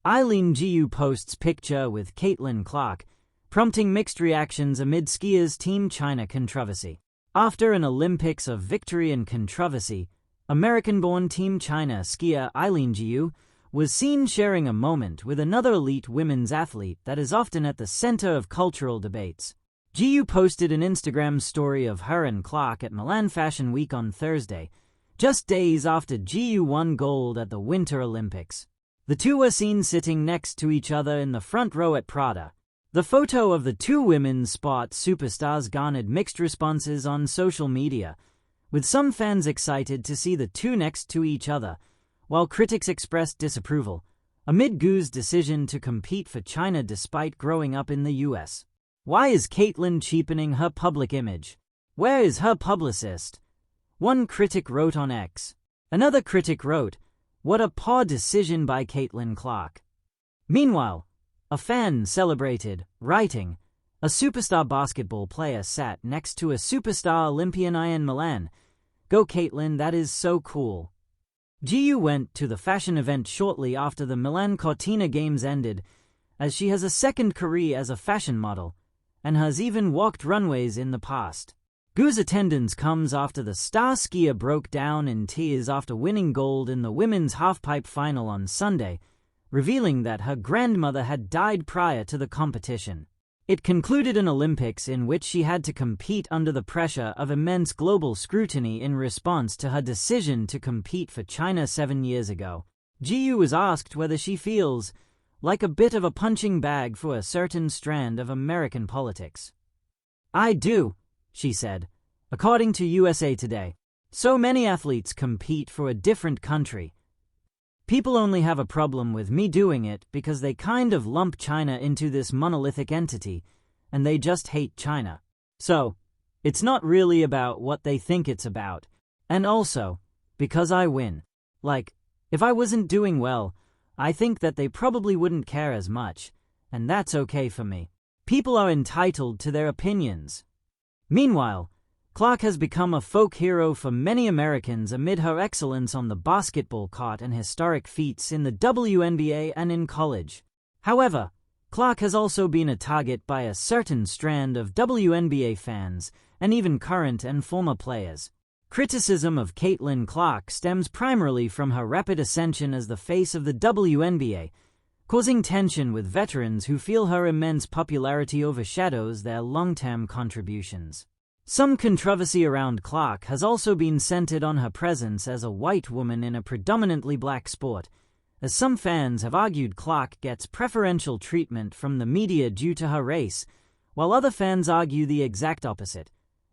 Eileen posts picture with Caitlyn Clark, prompting mixed reactions amid skiers' Team China controversy. After an Olympics of victory and controversy, American-born Team China skier Eileen was seen sharing a moment with another elite women's athlete that is often at the center of cultural debates. Posted an Instagram story of her and Clark at Milan Fashion Week on Thursday, just days after won gold at the Winter Olympics. The two were seen sitting next to each other in the front row at Prada. The photo of the two women's sport superstars garnered mixed responses on social media, with some fans excited to see the two next to each other, while critics expressed disapproval amid Gu's decision to compete for China despite growing up in the US. Why is Caitlyn cheapening her public image? Where is her publicist? One critic wrote on X. Another critic wrote, "What a poor decision by Caitlyn Clark." Meanwhile, a fan celebrated, writing, "A superstar basketball player sat next to a superstar Olympian in Milan. Go Caitlyn, that is so cool." Went to the fashion event shortly after the Milan Cortina Games ended, as she has a second career as a fashion model, and has even walked runways in the past. Gu's attendance comes after the star skier broke down in tears after winning gold in the women's halfpipe final on Sunday, revealing that her grandmother had died prior to the competition. It concluded an Olympics in which she had to compete under the pressure of immense global scrutiny in response to her decision to compete for China 7 years ago. Was asked whether she feels like a bit of a punching bag for a certain strand of American politics. "I do," she said, according to USA Today. "So many athletes compete for a different country. People only have a problem with me doing it because they kind of lump China into this monolithic entity, and they just hate China. So, it's not really about what they think it's about. And also, because I win. Like, if I wasn't doing well, I think that they probably wouldn't care as much, and that's okay for me. People are entitled to their opinions." Meanwhile, Clark has become a folk hero for many Americans amid her excellence on the basketball court and historic feats in the WNBA and in college. However, Clark has also been a target by a certain strand of WNBA fans and even current and former players. Criticism of Caitlyn Clark stems primarily from her rapid ascension as the face of the WNBA, causing tension with veterans who feel her immense popularity overshadows their long-term contributions. Some controversy around Clark has also been centered on her presence as a white woman in a predominantly black sport, as some fans have argued Clark gets preferential treatment from the media due to her race, while other fans argue the exact opposite,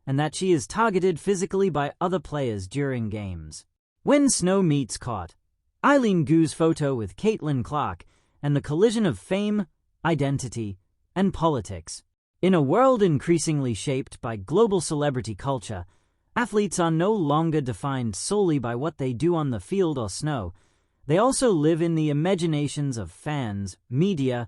and that she is targeted physically by other players during games. When snow meets court, Eileen Gu's photo with Caitlyn Clark, and the collision of fame, identity, and politics. In a world increasingly shaped by global celebrity culture, athletes are no longer defined solely by what they do on the field or snow. They also live in the imaginations of fans, media,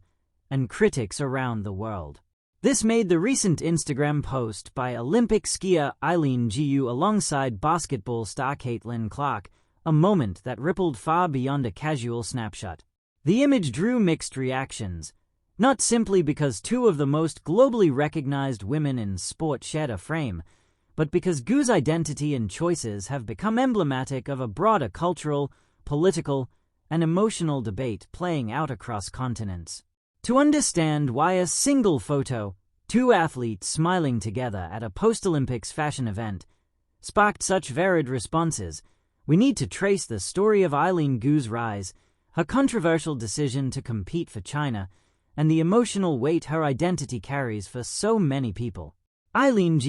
and critics around the world. This made the recent Instagram post by Olympic skier Eileen alongside basketball star Caitlyn Clark a moment that rippled far beyond a casual snapshot. The image drew mixed reactions, not simply because two of the most globally recognized women in sport shared a frame, but because Gu's identity and choices have become emblematic of a broader cultural, political, and emotional debate playing out across continents. To understand why a single photo, two athletes smiling together at a post-Olympics fashion event, sparked such varied responses, we need to trace the story of Eileen Gu's rise, her controversial decision to compete for China, and the emotional weight her identity carries for so many people. Eileen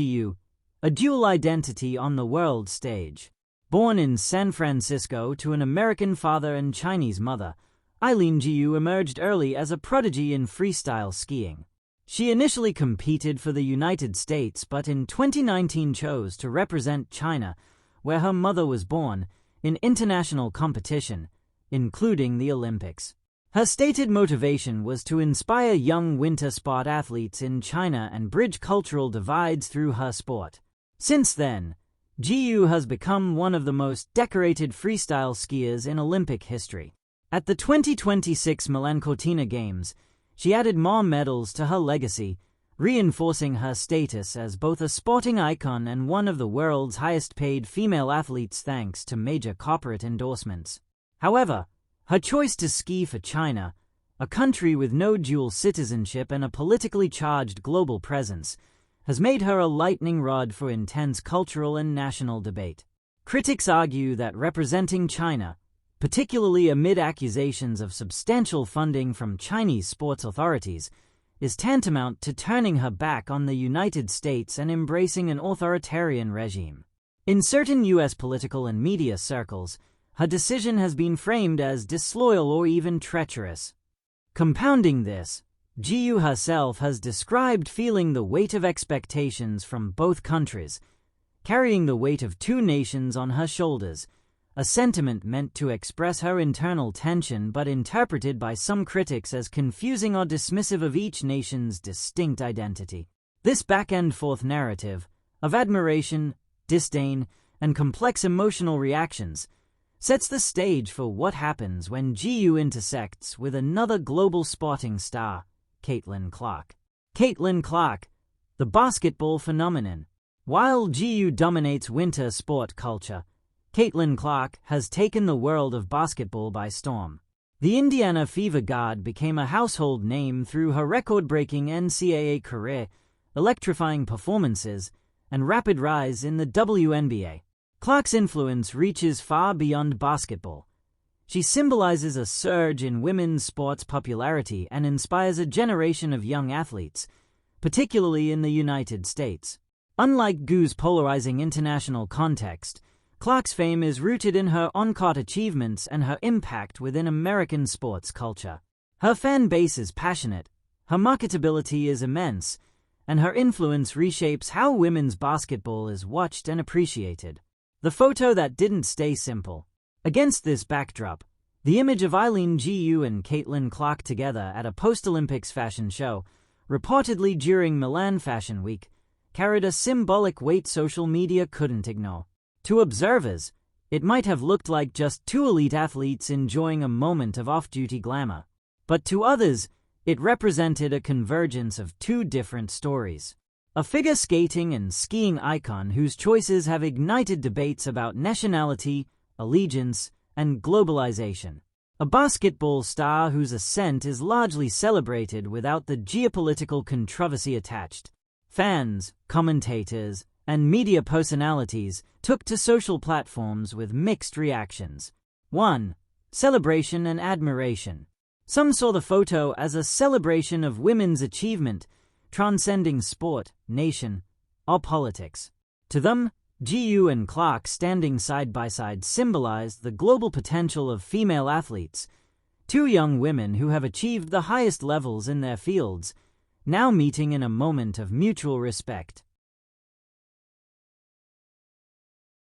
a dual identity on the world stage. Born in San Francisco to an American father and Chinese mother, Eileen emerged early as a prodigy in freestyle skiing. She initially competed for the United States but in 2019 chose to represent China, where her mother was born, in international competition, including the Olympics. Her stated motivation was to inspire young winter sport athletes in China and bridge cultural divides through her sport. Since then, has become one of the most decorated freestyle skiers in Olympic history. At the 2026 Milan Cortina Games, she added more medals to her legacy, reinforcing her status as both a sporting icon and one of the world's highest-paid female athletes thanks to major corporate endorsements. However, her choice to ski for China, a country with no dual citizenship and a politically charged global presence, has made her a lightning rod for intense cultural and national debate. Critics argue that representing China, particularly amid accusations of substantial funding from Chinese sports authorities, is tantamount to turning her back on the United States and embracing an authoritarian regime. In certain U.S. political and media circles, her decision has been framed as disloyal or even treacherous. Compounding this, Jiu herself has described feeling the weight of expectations from both countries, carrying the weight of two nations on her shoulders, a sentiment meant to express her internal tension but interpreted by some critics as confusing or dismissive of each nation's distinct identity. This back-and-forth narrative, of admiration, disdain, and complex emotional reactions, sets the stage for what happens when Jiu intersects with another global sporting star, Caitlyn Clark. Caitlyn Clark, the basketball phenomenon. While Jiu dominates winter sport culture, Caitlyn Clark has taken the world of basketball by storm. The Indiana Fever guard became a household name through her record-breaking NCAA career, electrifying performances, and rapid rise in the WNBA. Clark's influence reaches far beyond basketball. She symbolizes a surge in women's sports popularity and inspires a generation of young athletes, particularly in the United States. Unlike Gu's polarizing international context, Clark's fame is rooted in her on-court achievements and her impact within American sports culture. Her fan base is passionate, her marketability is immense, and her influence reshapes how women's basketball is watched and appreciated. The photo that didn't stay simple. Against this backdrop, the image of Eileen and Caitlyn Clark together at a post-Olympics fashion show, reportedly during Milan Fashion Week, carried a symbolic weight social media couldn't ignore. To observers, it might have looked like just two elite athletes enjoying a moment of off-duty glamour. But to others, it represented a convergence of two different stories. A figure skating and skiing icon whose choices have ignited debates about nationality, allegiance, and globalization. A basketball star whose ascent is largely celebrated without the geopolitical controversy attached. Fans, commentators, and media personalities took to social platforms with mixed reactions. 1. Celebration and admiration. Some saw the photo as a celebration of women's achievement, transcending sport, nation, or politics. To them, Jiu and Clark standing side by side symbolized the global potential of female athletes, two young women who have achieved the highest levels in their fields, now meeting in a moment of mutual respect.